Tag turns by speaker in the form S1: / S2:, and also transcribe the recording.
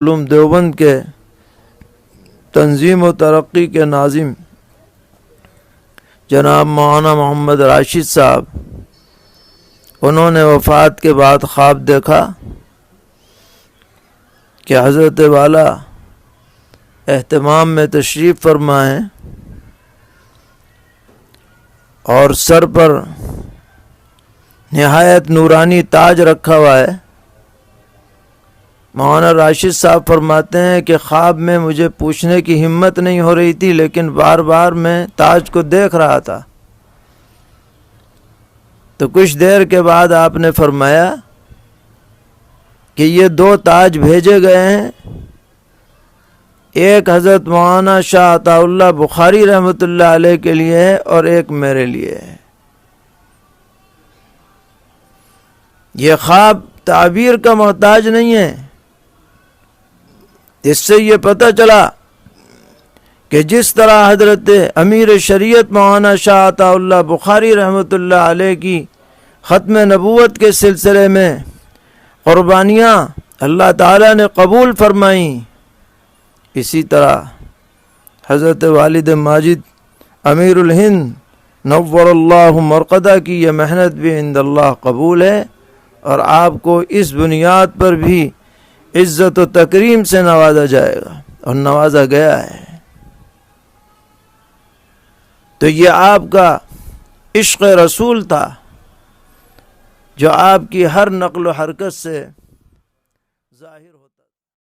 S1: علوم دیوبند کے تنظیم و ترقی کے ناظم جناب مولانا محمد راشد صاحب، انہوں نے وفات کے بعد خواب دیکھا کہ حضرت والا اہتمام میں تشریف فرمائیں اور سر پر نہایت نورانی تاج رکھا ہوا ہے۔ مولانا راشد صاحب فرماتے ہیں کہ خواب میں مجھے پوچھنے کی ہمت نہیں ہو رہی تھی، لیکن بار بار میں تاج کو دیکھ رہا تھا۔ تو کچھ دیر کے بعد آپ نے فرمایا کہ یہ 2 تاج بھیجے گئے ہیں، ایک حضرت مولانا شاہ عطا اللہ بخاری رحمۃ اللہ علیہ کے لیے ہے اور ایک میرے لیے ہے۔ یہ خواب تعبیر کا محتاج نہیں ہے۔ اس سے یہ پتہ چلا کہ جس طرح حضرت امیر شریعت مولانا شاہ عطا اللہ بخاری رحمۃ اللہ علیہ کی ختم نبوت کے سلسلے میں قربانیاں اللہ تعالیٰ نے قبول فرمائیں، اسی طرح حضرت والد ماجد امیر الہند نور اللہ مرقدہ کی یہ محنت بھی عند اللہ قبول ہے، اور آپ کو اس بنیاد پر بھی عزت و تکریم سے نوازا جائے گا، اور نوازا گیا ہے۔ تو یہ آپ کا عشق رسول تھا جو آپ کی ہر نقل و حرکت سے